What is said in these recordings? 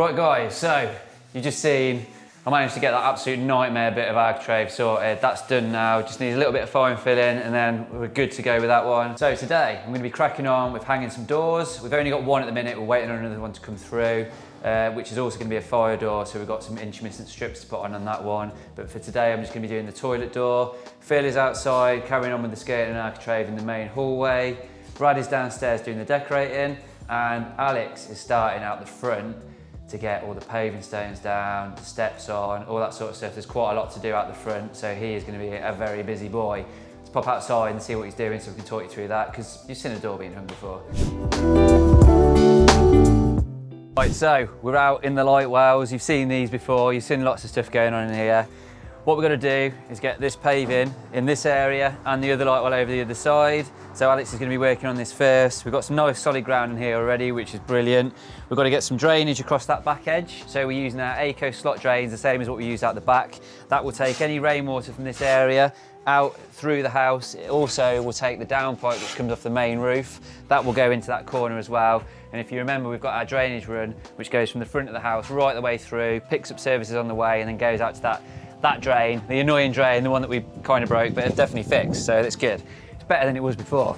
Right guys, so you've just seen I managed to get that absolute nightmare bit of architrave sorted. That's done now, just needs a little bit of fine filling and then we're good to go with that one. So today I'm going to be cracking on with hanging some doors. We've only got one at the minute, we're waiting on another one to come through, which is also going to be a fire door, so we've got some intermittent strips to put on that one. But for today I'm just going to be doing the toilet door. Phil is outside carrying on with the skirting and architrave in the main hallway. Brad is downstairs doing the decorating and Alex is starting out the front to get all the paving stones down, the steps on, all that sort of stuff. There's quite a lot to do out the front, so he is going to be a very busy boy. Let's pop outside and see what he's doing so we can talk you through that, because you've seen a door being hung before. Right, so we're out in the light wells. You've seen these before, you've seen lots of stuff going on in here. What we're going to do is get this paving in this area and the other light well over the other side. So Alex is going to be working on this first. We've got some nice solid ground in here already, which is brilliant. We've got to get some drainage across that back edge. So we're using our Eco slot drains, the same as what we use out the back. That will take any rainwater from this area out through the house. It also will take the downpipe which comes off the main roof. That will go into that corner as well. And if you remember, we've got our drainage run, which goes from the front of the house right the way through, picks up services on the way, and then goes out to that drain, the annoying drain, the one that we kind of broke, but it's definitely fixed, so that's good. It's better than it was before.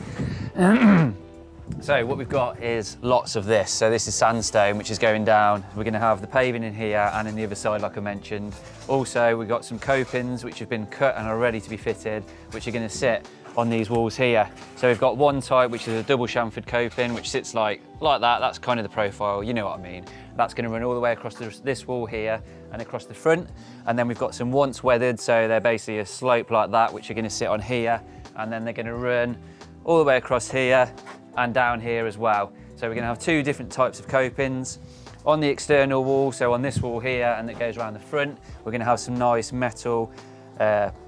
So what we've got is lots of this. So this is sandstone, which is going down. We're going to have the paving in here and in the other side, like I mentioned. Also, we've got some copings, which have been cut and are ready to be fitted, which are going to sit on these walls here. So we've got one type, which is a double chamfered coping, which sits like that. That's kind of the profile, you know what I mean. That's going to run all the way across this wall here and across the front. And then we've got some once weathered, so they're basically a slope like that, which are going to sit on here. And then they're going to run all the way across here and down here as well. So we're going to have two different types of copings. On the external wall, so on this wall here, and that goes around the front, we're going to have some nice metal,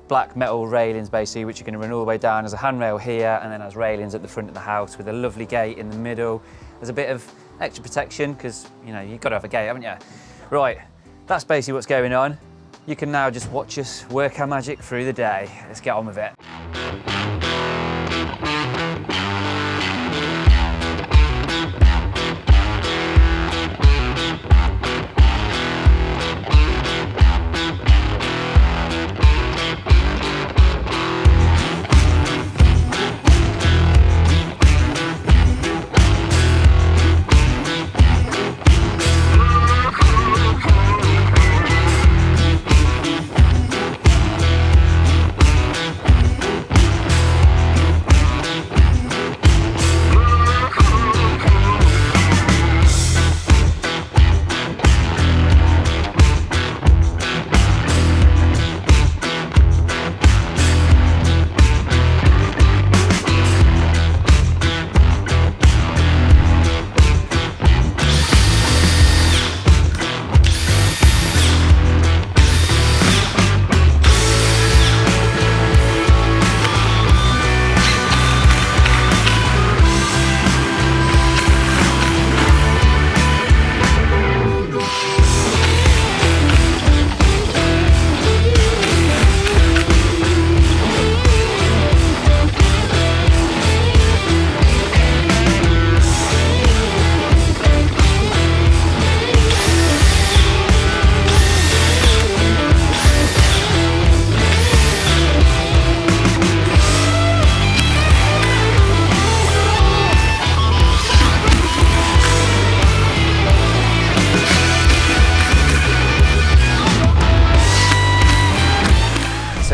black metal railings basically, which are going to run all the way down as a handrail here, and then as railings at the front of the house with a lovely gate in the middle. There's a bit of extra protection because, you know, you've got to have a gate, haven't you? Right, that's basically what's going on. You can now just watch us work our magic through the day. Let's get on with it.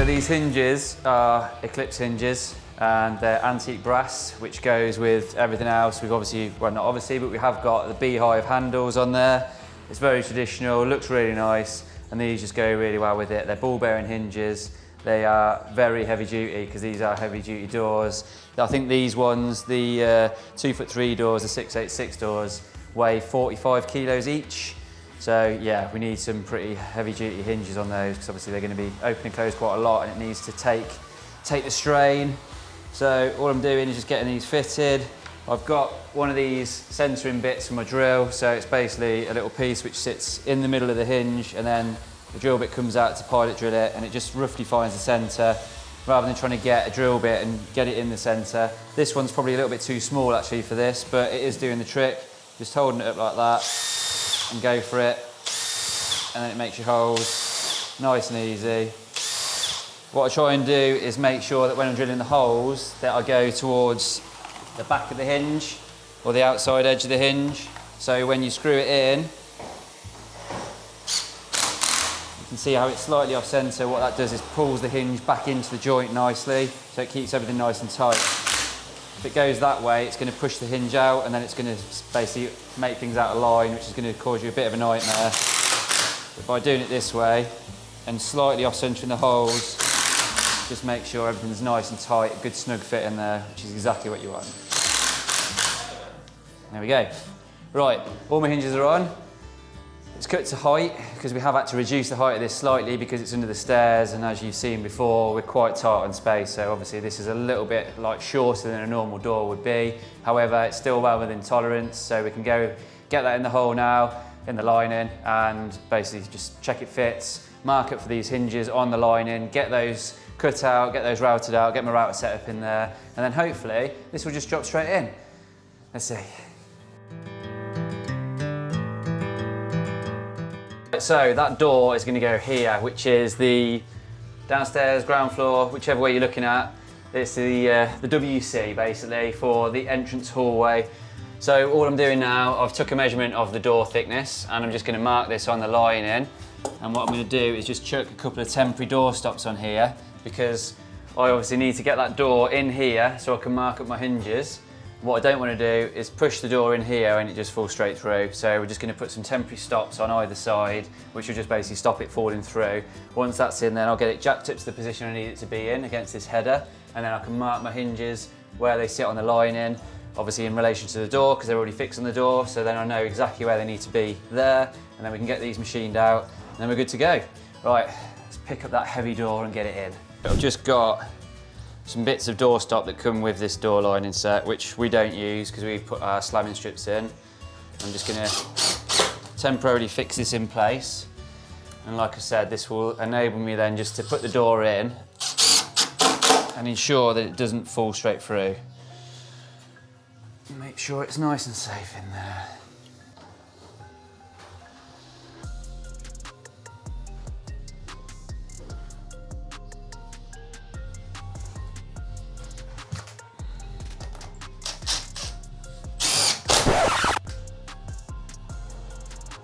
These hinges are Eclipse hinges and they're antique brass, which goes with everything else. We've obviously, well not obviously, but we have got the beehive handles on there. It's very traditional, looks really nice, and these just go really well with it. They're ball bearing hinges. They are very heavy duty because these are heavy duty doors. I think these ones, the 2'3" doors, the 686 doors, weigh 45 kilos each. So yeah, we need some pretty heavy duty hinges on those because obviously they're going to be open and closed quite a lot and it needs to take the strain. So all I'm doing is just getting these fitted. I've got one of these centering bits for my drill, so it's basically a little piece which sits in the middle of the hinge and then the drill bit comes out to pilot drill it and it just roughly finds the centre rather than trying to get a drill bit and get it in the centre. This one's probably a little bit too small actually for this, but it is doing the trick. Just holding it up like that. and go for it. And then it makes your holes nice and easy. What I try and do is make sure that when I'm drilling the holes that I go towards the back of the hinge or the outside edge of the hinge. So when you screw it in, you can see how it's slightly off centre. What that does is pulls the hinge back into the joint nicely, so it keeps everything nice and tight. If it goes that way, it's going to push the hinge out, and then it's going to basically make things out of line, which is going to cause you a bit of a nightmare. But by doing it this way and slightly off centre in the holes, just make sure everything's nice and tight, a good snug fit in there, which is exactly what you want. There we go. Right, all my hinges are on. It's cut to height because we have had to reduce the height of this slightly because it's under the stairs, and as you've seen before, we're quite tight on space, so obviously this is a little bit like shorter than a normal door would be. However, it's still well within tolerance, so we can go get that in the hole now, in the lining, and basically just check it fits, mark up for these hinges on the lining, get those cut out, get those routed out, get my router set up in there, and then hopefully this will just drop straight in. Let's see. So that door is going to go here, which is the downstairs, ground floor, whichever way you're looking at. It's the WC basically for the entrance hallway. So all I'm doing now, I've took a measurement of the door thickness and I'm just going to mark this on the lining. And what I'm going to do is just chuck a couple of temporary door stops on here because I obviously need to get that door in here so I can mark up my hinges. What I don't want to do is push the door in here and it just falls straight through. So we're just going to put some temporary stops on either side, which will just basically stop it falling through. Once that's in, then I'll get it jacked up to the position I need it to be in against this header, and then I can mark my hinges where they sit on the lining, obviously in relation to the door because they're already fixed on the door, so then I know exactly where they need to be there, and then we can get these machined out, and then we're good to go. Right, let's pick up that heavy door and get it in. I've just got some bits of door stop that come with this door lining set, which we don't use because we've put our slamming strips in. I'm just going to temporarily fix this in place, and like I said, this will enable me then just to put the door in and ensure that it doesn't fall straight through. Make sure it's nice and safe in there.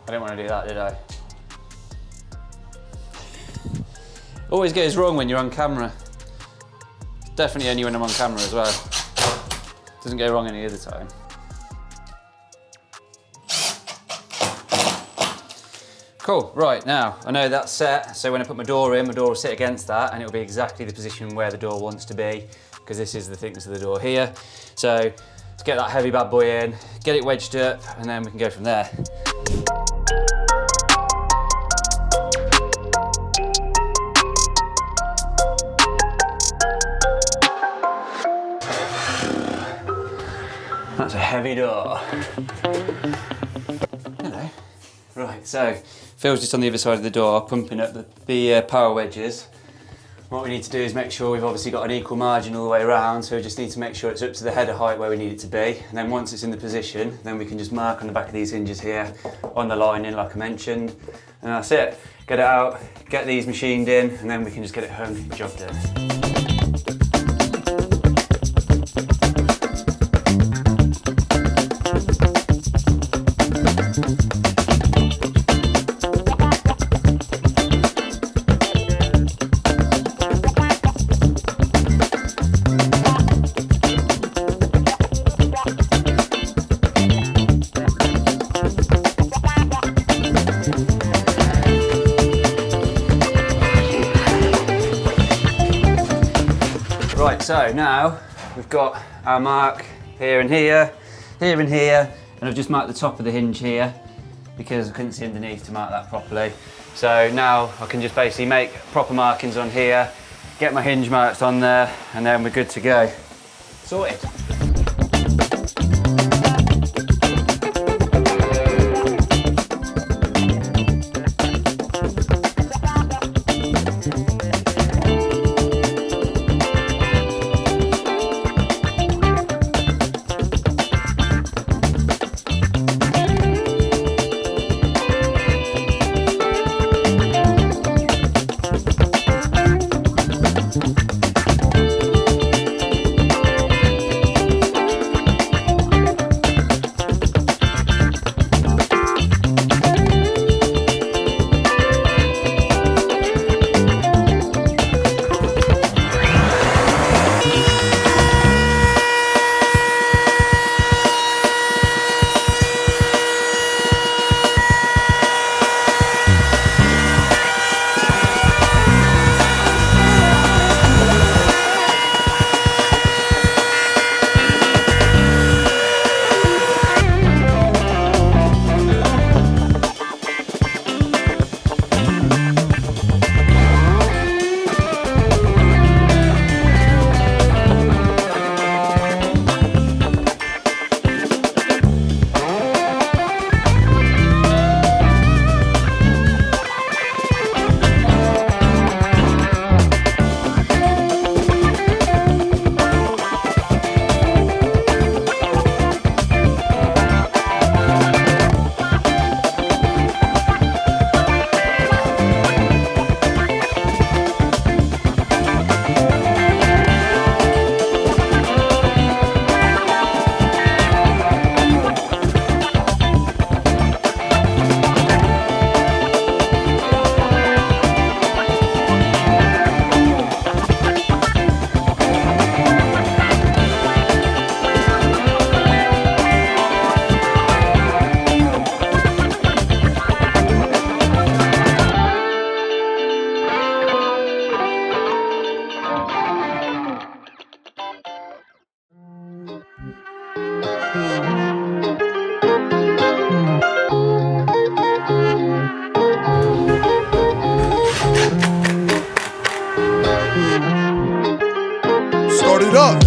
I didn't want to do that, did I? Always goes wrong when you're on camera. Definitely only when I'm on camera as well. Doesn't go wrong any other time. Cool, right, now I know that's set, so when I put my door in, my door will sit against that and it'll be exactly the position where the door wants to be, because this is the thickness of the door here. So let's get that heavy bad boy in, get it wedged up, and then we can go from there. That's a heavy door. Hello. Right, so Phil's just on the other side of the door, pumping up the power wedges. What we need to do is make sure we've obviously got an equal margin all the way around, so we just need to make sure it's up to the header height where we need it to be. And then once it's in the position, then we can just mark on the back of these hinges here, on the lining like I mentioned. And that's it. Get it out, get these machined in, and then we can just get it hung, job done. Right, so now we've got our mark here and here, here and here, and I've just marked the top of the hinge here because I couldn't see underneath to mark that properly. So now I can just basically make proper markings on here, get my hinge marks on there, and then we're good to go. Sorted. Start it up.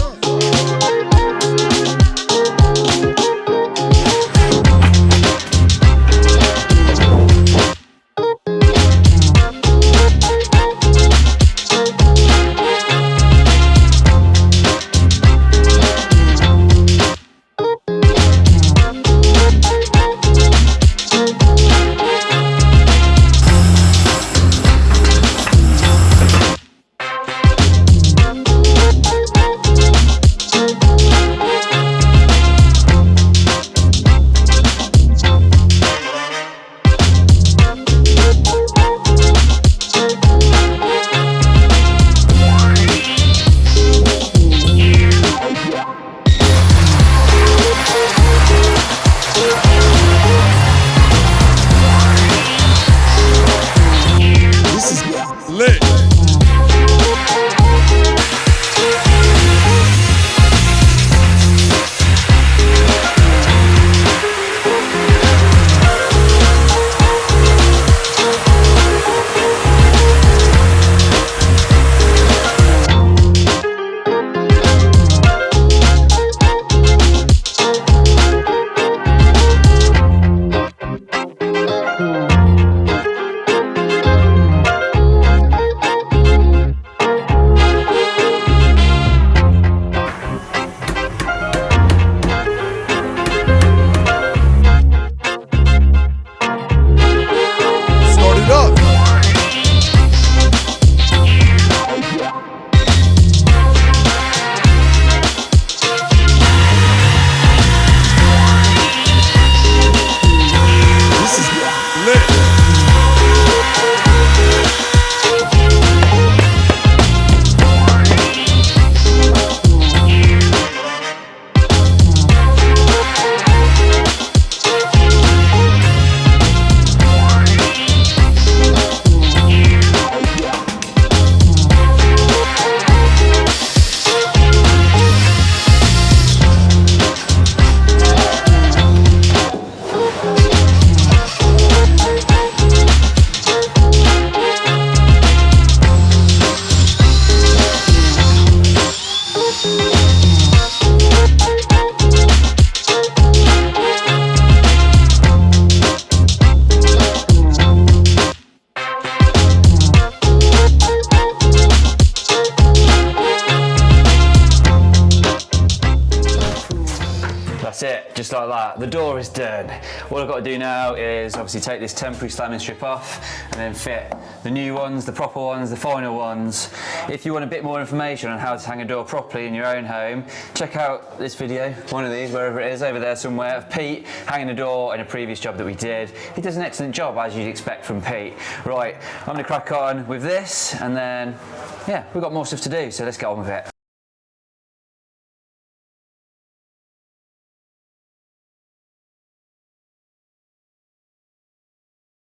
Lit. That's it, just like that. The door is done. All I've got to do now is obviously take this temporary slamming strip off and then fit the new ones, the proper ones, the final ones. If you want a bit more information on how to hang a door properly in your own home, check out this video, one of these, wherever it is, over there somewhere, of Pete hanging a door in a previous job that we did. He does an excellent job, as you'd expect from Pete. Right, I'm gonna crack on with this, and then, yeah, we've got more stuff to do, so let's get on with it.